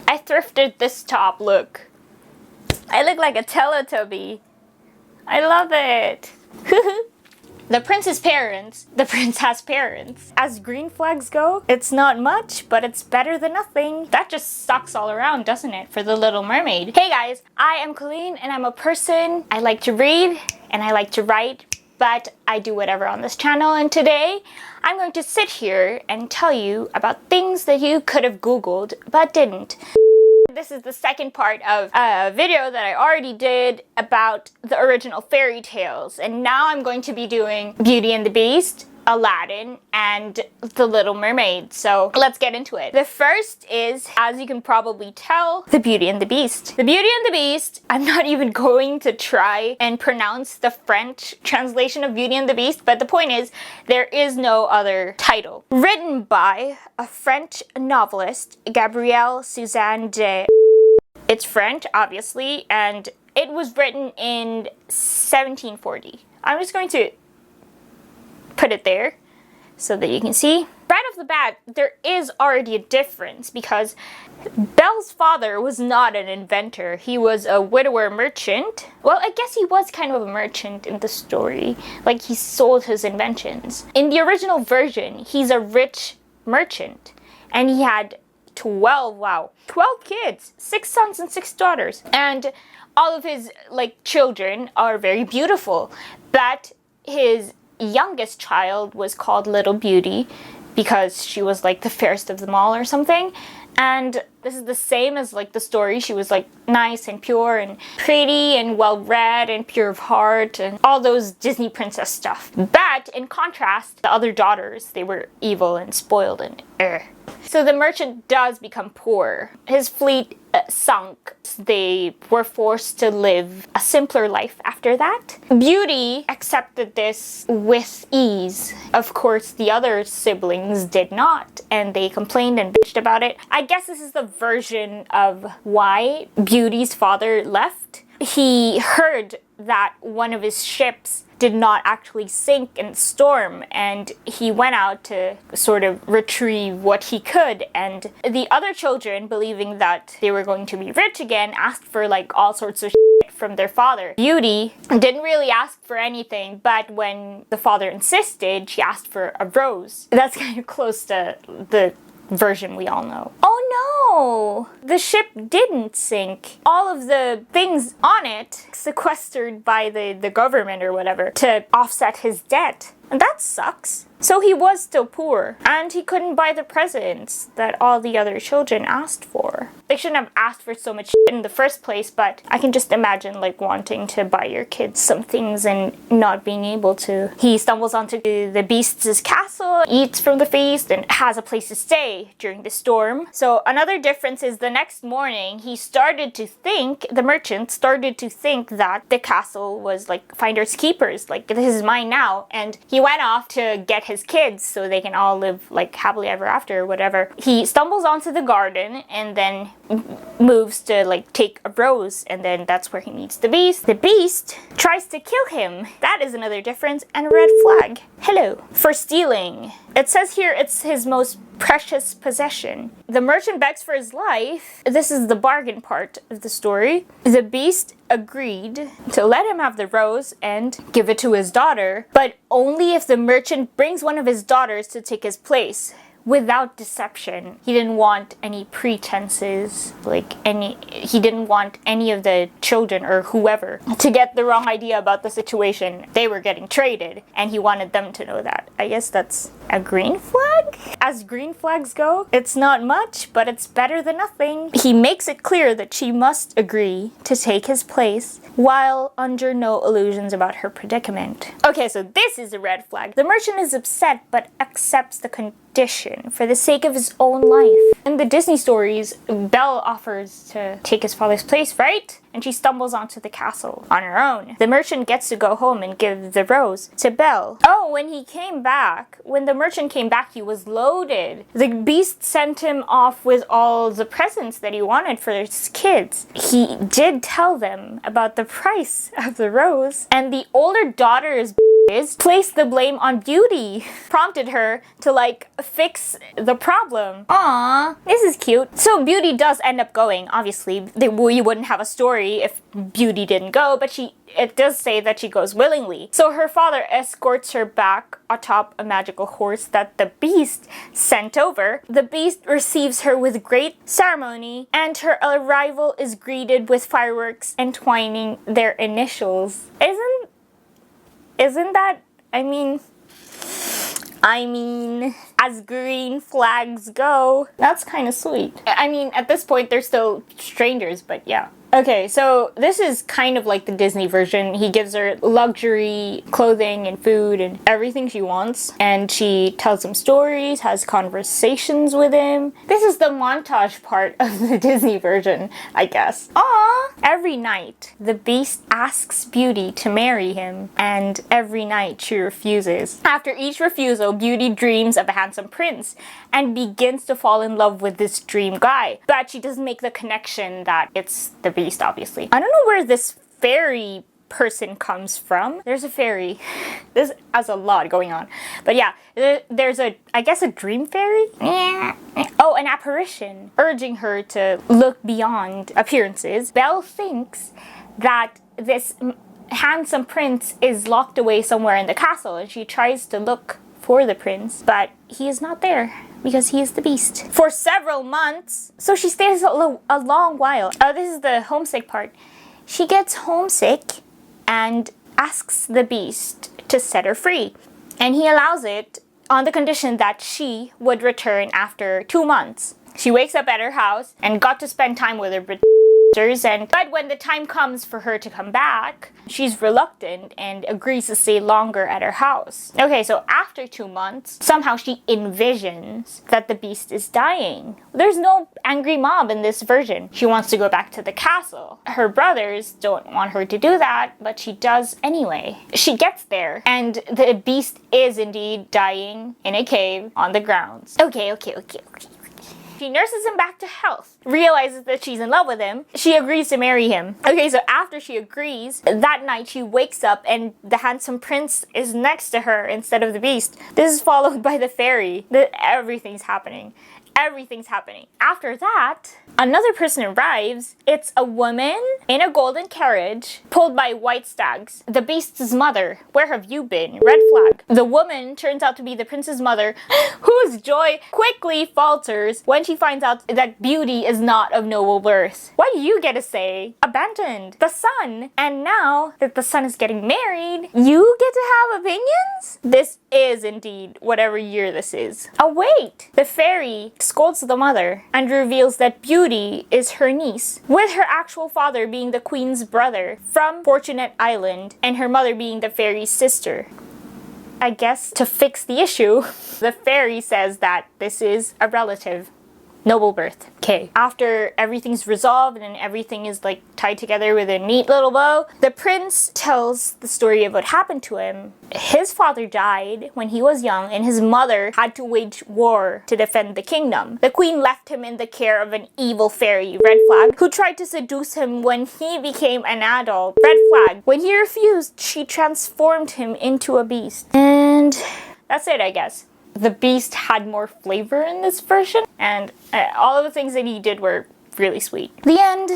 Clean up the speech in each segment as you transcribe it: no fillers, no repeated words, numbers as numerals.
I thrifted this top, look. I look like a Teletubby. I love it. The prince has parents. As green flags go, it's not much, but it's better than nothing. That just sucks all around, doesn't it, for the Little Mermaid? Hey guys, I am Colleen and I'm a person. I like to read and I like to write, but I do whatever on this channel, and today I'm going to sit here and tell you about things that you could have Googled but didn't. This is the second part of a video that I already did about the original fairy tales, and now I'm going to be doing Beauty and the Beast, Aladdin, and The Little Mermaid. So let's get into it. The first is, as you can probably tell, the Beauty and the Beast. The Beauty and the Beast, I'm not even going to try and pronounce the French translation of Beauty and the Beast, but the point is, there is no other title. Written by a French novelist, Gabrielle Suzanne de... It's French, obviously, and it was written in 1740. I'm just going to put it there so that you can see. Right off the bat, there is already a difference because Belle's father was not an inventor. He was a widower merchant. Well, I guess he was kind of a merchant in the story. Like, he sold his inventions. In the original version, he's a rich merchant, and he had 12 kids, 6 sons and 6 daughters. And all of his, children are very beautiful. But his youngest child was called Little Beauty because she was, the fairest of them all or something. And this is the same as, the story. She was, nice and pure and pretty and well-read and pure of heart and all those Disney princess stuff. But, in contrast, the other daughters, they were evil and spoiled and So the merchant does become poor. His fleet sunk. They were forced to live a simpler life after that. Beauty accepted this with ease. Of course, the other siblings did not, and they complained and bitched about it. I guess this is the version of why Beauty's father left. He heard that one of his ships did not actually sink in the storm, and he went out to sort of retrieve what he could, and the other children, believing that they were going to be rich again, asked for all sorts of shit from their father. Beauty didn't really ask for anything, but when the father insisted, she asked for a rose. That's kind of close to the version we all know. Oh no! The ship didn't sink. All of the things on it sequestered by the government or whatever to offset his debt. And that sucks. So he was still poor, and he couldn't buy the presents that all the other children asked for. They shouldn't have asked for so much shit in the first place, but I can just imagine wanting to buy your kids some things and not being able to. He stumbles onto the Beast's castle, eats from the feast, and has a place to stay during the storm. So another difference is the next morning, the merchant started to think that the castle was finders keepers, this is mine now, and he went off to get his kids so they can all live happily ever after or whatever. He stumbles onto the garden and then moves to take a rose, and then that's where he meets the Beast. The Beast tries to kill him. That is another difference, and a red flag. Hello. For stealing. It says here it's his most precious possession. The merchant begs for his life. This is the bargain part of the story. The Beast agreed to let him have the rose and give it to his daughter, but only if the merchant brings one of his daughters to take his place. Without deception. He didn't want any pretenses, he didn't want any of the children or whoever to get the wrong idea about the situation. They were getting traded, and he wanted them to know that. I guess that's a green flag? As green flags go, it's not much, but it's better than nothing. He makes it clear that she must agree to take his place while under no illusions about her predicament. Okay, so this is a red flag. The merchant is upset but accepts the condition for the sake of his own life. In the Disney stories, Belle offers to take his father's place, right? And she stumbles onto the castle on her own. The merchant gets to go home and give the rose to Belle. Oh, when the merchant came back, he was loaded. The Beast sent him off with all the presents that he wanted for his kids. He did tell them about the price of the rose, and the older daughter's is placed the blame on Beauty, prompted her to like fix the problem. Aww, this is cute. So Beauty does end up going. Obviously, we wouldn't have a story if Beauty didn't go, but it does say that she goes willingly. So her father escorts her back atop a magical horse that the Beast sent over. The Beast receives her with great ceremony, and her arrival is greeted with fireworks entwining their initials. Isn't that, I mean, as green flags go, that's kind of sweet. I mean, at this point, they're still strangers, but yeah. Okay, so this is kind of like the Disney version. He gives her luxury clothing and food and everything she wants. And she tells him stories, has conversations with him. This is the montage part of the Disney version, I guess. Aww! Every night, the Beast asks Beauty to marry him, and every night she refuses. After each refusal, Beauty dreams of a handsome prince and begins to fall in love with this dream guy. But she doesn't make the connection that it's the Beast, obviously. I don't know where this fairy person comes from. There's a fairy. This has a lot going on. But yeah, there's I guess a dream fairy? Oh, an apparition urging her to look beyond appearances. Belle thinks that this handsome prince is locked away somewhere in the castle, and she tries to look for the prince, but he is not there because he is the Beast. For several months, so she stays a long while. This is the homesick part. She gets homesick and asks the Beast to set her free, and he allows it on the condition that she would return after 2 months. She wakes up at her house and got to spend time with her but when the time comes for her to come back, she's reluctant and agrees to stay longer at her house. Okay, so after 2 months, somehow she envisions that the Beast is dying. There's no angry mom in this version. She wants to go back to the castle. Her brothers don't want her to do that, but she does anyway. She gets there, and the Beast is indeed dying in a cave on the grounds. Okay. She nurses him back to health, realizes that she's in love with him. She agrees to marry him. Okay, so after she agrees, that night she wakes up and the handsome prince is next to her instead of the Beast. This is followed by the fairy. Everything's happening. After that, another person arrives. It's a woman in a golden carriage pulled by white stags. The Beast's mother. Where have you been? Red flag. The woman turns out to be the prince's mother, whose joy quickly falters when she finds out that Beauty is not of noble birth. What do you get to say? Abandoned. The son. And now that the son is getting married, you get to have opinions? This is indeed whatever year this is. Oh wait! The fairy scolds the mother and reveals that Beauty is her niece, with her actual father being the queen's brother from Fortunate Island and her mother being the fairy's sister. I guess to fix the issue, the fairy says that this is a relative. Noble birth. Okay. After everything's resolved and everything is like tied together with a neat little bow, the prince tells the story of what happened to him. His father died when he was young, and his mother had to wage war to defend the kingdom. The queen left him in the care of an evil fairy, red flag, who tried to seduce him when he became an adult, red flag. When he refused, she transformed him into a beast. And that's it, I guess. The Beast had more flavor in this version, and all of the things that he did were really sweet. The end.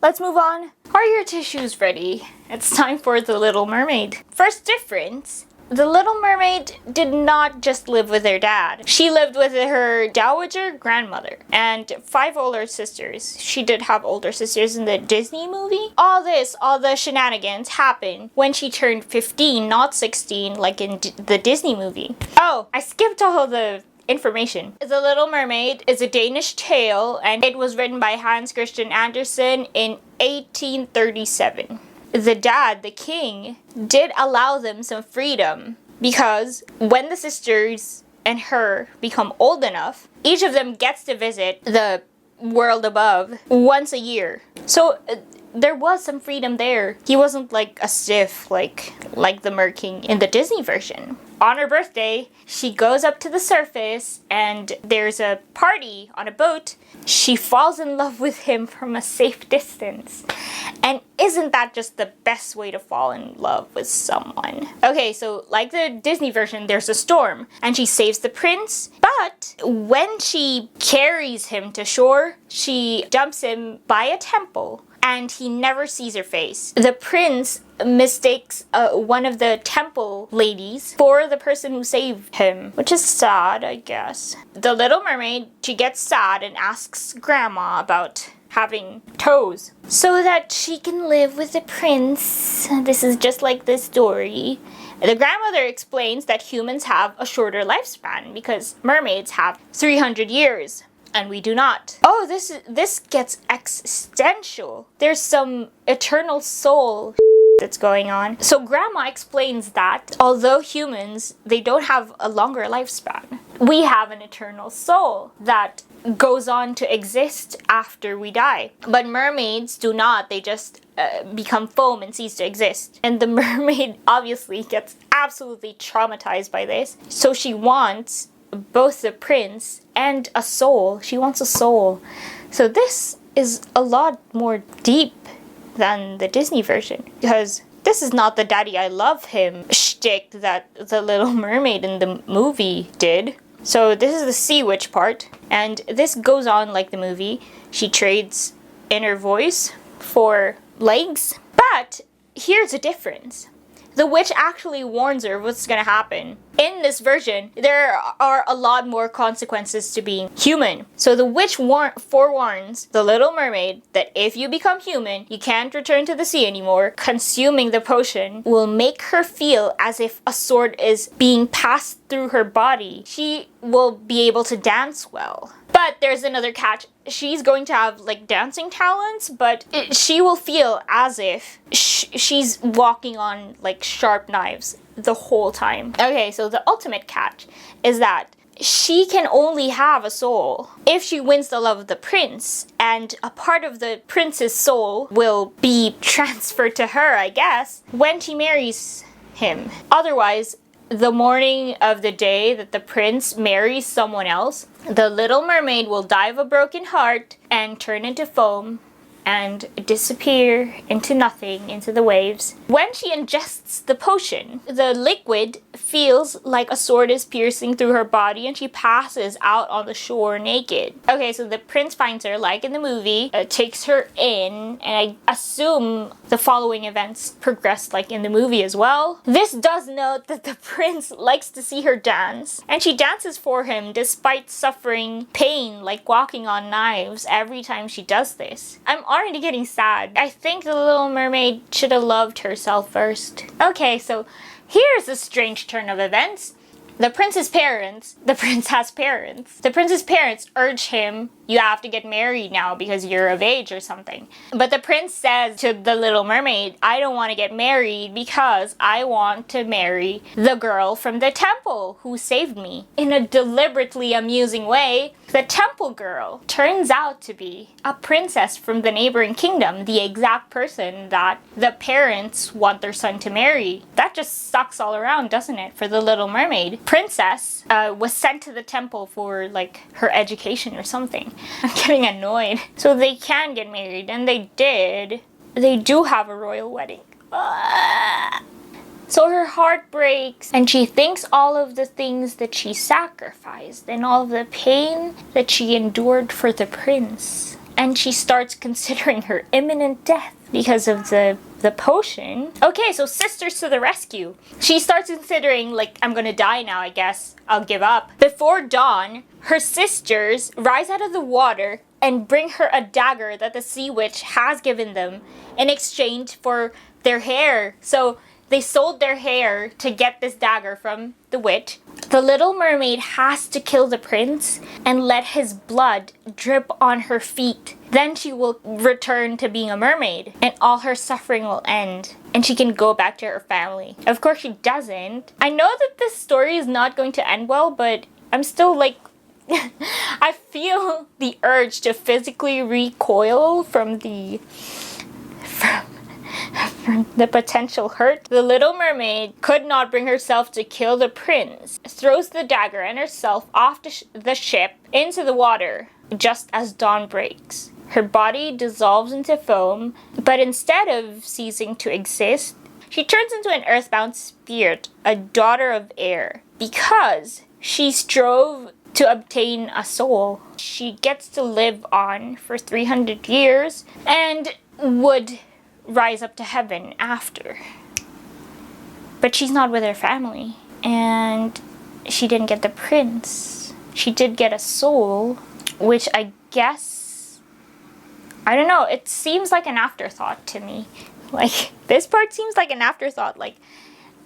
Let's move on. Are your tissues ready? It's time for The Little Mermaid. First difference. The Little Mermaid did not just live with her dad. She lived with her dowager grandmother and 5 older sisters. She did have older sisters in the Disney movie. All the shenanigans happened when she turned 15, not 16 like in the Disney movie. Oh, I skipped all the information. The Little Mermaid is a Danish tale, and it was written by Hans Christian Andersen in 1837. The dad, the king, did allow them some freedom, because when the sisters and her become old enough, each of them gets to visit the world above once a year. So there was some freedom there. He wasn't like a stiff like the Mer King in the Disney version. on her birthday, she goes up to the surface and there's a party on a boat. She falls in love with him from a safe distance. And isn't that just the best way to fall in love with someone? Okay, so like the Disney version, there's a storm and she saves the prince. But when she carries him to shore, she dumps him by a temple and he never sees her face. The prince mistakes one of the temple ladies for the person who saved him, which is sad, I guess. The Little Mermaid, she gets sad and asks Grandma about having toes so that she can live with the prince. This is just like the story. The grandmother explains that humans have a shorter lifespan because mermaids have 300 years. And we do not. Oh, this gets existential. There's some eternal soul that's going on. So Grandma explains that although humans, they don't have a longer lifespan, we have an eternal soul that goes on to exist after we die. But mermaids do not. They just become foam and cease to exist. And the mermaid obviously gets absolutely traumatized by this. So she wants both the prince and a soul. She wants a soul. So this is a lot more deep than the Disney version, because this is not the daddy I love him shtick that the Little Mermaid in the movie did. So this is the sea witch part, and this goes on like the movie. She trades inner voice for legs, but here's a difference. The witch actually warns her what's gonna happen. In this version, there are a lot more consequences to being human. So the witch forewarns the Little Mermaid that if you become human, you can't return to the sea anymore. Consuming the potion will make her feel as if a sword is being passed through her body. She will be able to dance well. But there's another catch. She's going to have like dancing talents, but she will feel as if she's walking on like sharp knives the whole time. Okay, so the ultimate catch is that she can only have a soul if she wins the love of the prince, and a part of the prince's soul will be transferred to her, I guess, when she marries him. Otherwise, the morning of the day that the prince marries someone else, the Little Mermaid will die of a broken heart and turn into foam and disappear into nothing, into the waves. When she ingests the potion, the liquid feels like a sword is piercing through her body and she passes out on the shore naked. Okay, so the prince finds her, like in the movie, takes her in, and I assume the following events progress like in the movie as well. This does note that the prince likes to see her dance, and she dances for him despite suffering pain like walking on knives every time she does this. I'm already getting sad. I think the Little Mermaid should have loved herself first. Okay, so here's a strange turn of events. The prince's parents urge him, you have to get married now because you're of age or something. But the prince says to the Little Mermaid, I don't want to get married because I want to marry the girl from the temple who saved me. In a deliberately amusing way, the temple girl turns out to be a princess from the neighboring kingdom, the exact person that the parents want their son to marry. That just sucks all around, doesn't it, for the Little Mermaid? Princess was sent to the temple for like her education or something. I'm getting annoyed. So they can get married, and they did. They do have a royal wedding. So her heart breaks, and she thinks all of the things that she sacrificed and all of the pain that she endured for the prince. And she starts considering her imminent death because of the potion. Okay, so sisters to the rescue. She starts considering, like, I'm gonna die now, I guess. I'll give up. Before dawn, her sisters rise out of the water and bring her a dagger that the sea witch has given them in exchange for their hair. So they sold their hair to get this dagger from the witch. The Little Mermaid has to kill the prince and let his blood drip on her feet. Then she will return to being a mermaid, and all her suffering will end, and she can go back to her family. Of course she doesn't. I know that this story is not going to end well, but I'm still like, I feel the urge to physically recoil from the potential hurt, the Little Mermaid could not bring herself to kill the prince, throws the dagger and herself off the ship into the water just as dawn breaks. Her body dissolves into foam, but instead of ceasing to exist, she turns into an earthbound spirit, a daughter of air, because she strove to obtain a soul. She gets to live on for 300 years and would rise up to heaven after. But she's not with her family, and she didn't get the prince. She did get a soul, which I guess, I don't know, it seems like an afterthought to me. Like, this part seems like an afterthought, like,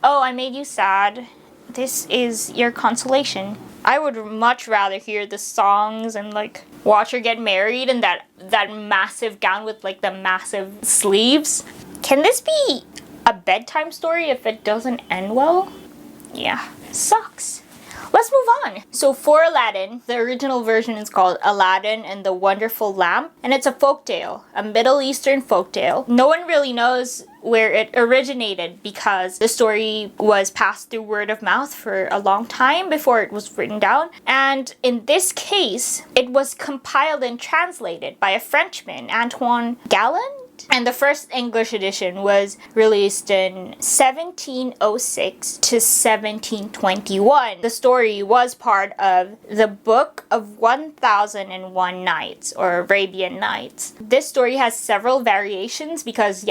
oh, I made you sad. This is your consolation. I would much rather hear the songs and like watch her get married in that massive gown with like the massive sleeves. Can this be a bedtime story if it doesn't end well? Yeah, sucks. Let's move on. So for Aladdin, the original version is called Aladdin and the Wonderful Lamp, and it's a folktale, a Middle Eastern folktale. No one really knows where it originated because the story was passed through word of mouth for a long time before it was written down. And in this case, it was compiled and translated by a Frenchman, Antoine Galland. And the first English edition was released in 1706 to 1721. The story was part of the Book of 1001 Nights, or Arabian Nights. This story has several variations because,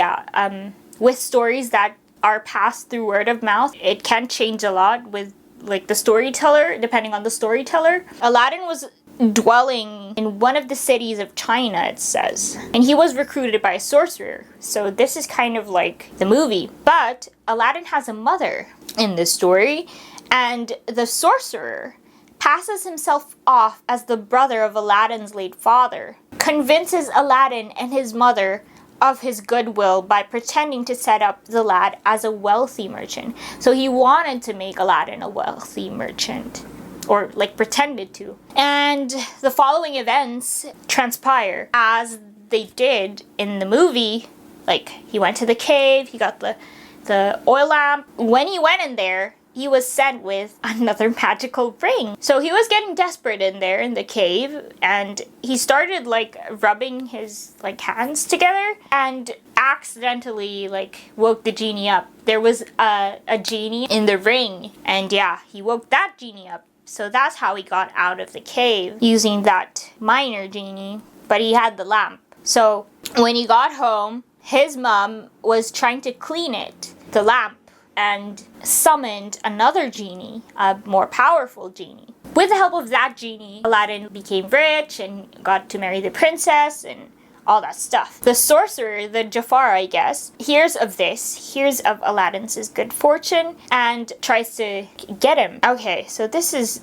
with stories that are passed through word of mouth, it can change a lot with like the storyteller, depending on the storyteller. Aladdin was dwelling in one of the cities of China, it says, and he was recruited by a sorcerer. So this is kind of like the movie. But Aladdin has a mother in this story, and the sorcerer passes himself off as the brother of Aladdin's late father, convinces Aladdin and his mother of his goodwill by pretending to set up the lad as a wealthy merchant. So he wanted to make Aladdin a wealthy merchant, or like pretended to. And the following events transpire as they did in the movie. Like, he went to the cave, he got the oil lamp. When he went in there, he was sent with another magical ring. So he was getting desperate in there in the cave, and he started like rubbing his like hands together and accidentally like woke the genie up. There was a genie in the ring, and yeah, he woke that genie up. So that's how he got out of the cave, using that minor genie, but he had the lamp. So when he got home, his mom was trying to clean it, the lamp, and summoned another genie, a more powerful genie. With the help of that genie, Aladdin became rich and got to marry the princess and all that stuff. The sorcerer, the Jafar, I guess, hears of Aladdin's good fortune and tries to get him. Okay, so this is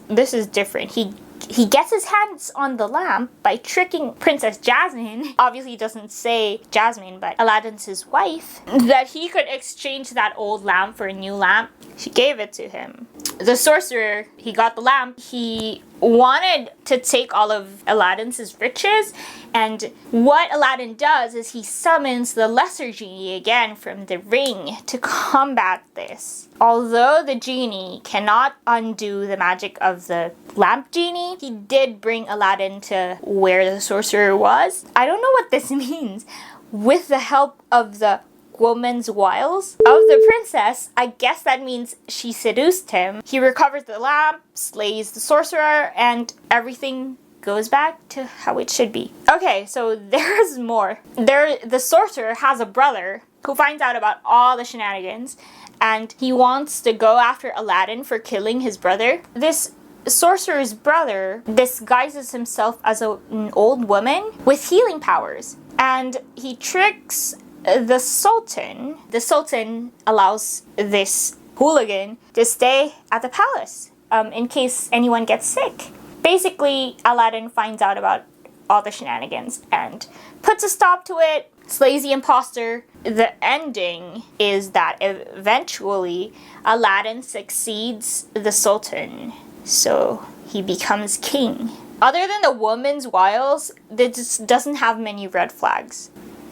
different. He gets his hands on the lamp by tricking Princess Jasmine. Obviously, he doesn't say Jasmine, but Aladdin's his wife, that he could exchange that old lamp for a new lamp. She gave it to him. The sorcerer, he got the lamp. He wanted to take all of Aladdin's riches, and what Aladdin does is he summons the lesser genie again from the ring to combat this. Although the genie cannot undo the magic of the lamp genie, he did bring Aladdin to where the sorcerer was. I don't know what this means. With the help of the woman's wiles of the princess, I guess that means she seduced him. He recovers the lamp, slays the sorcerer, and everything goes back to how it should be. Okay, so there's more. The sorcerer has a brother who finds out about all the shenanigans, and he wants to go after Aladdin for killing his brother. This sorcerer's brother disguises himself as an old woman with healing powers, and he tricks the Sultan. The Sultan allows this hooligan to stay at the palace in case anyone gets sick. Basically, Aladdin finds out about all the shenanigans and puts a stop to it, slays the imposter. The ending is that eventually Aladdin succeeds the Sultan, so he becomes king. Other than the woman's wiles, this doesn't have many red flags.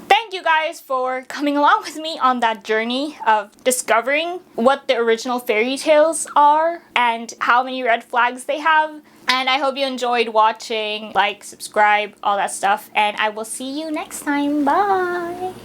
Thank thank you guys for coming along with me on that journey of discovering what the original fairy tales are and how many red flags they have. And I hope you enjoyed watching. Like, subscribe, all that stuff. And I will see you next time. Bye!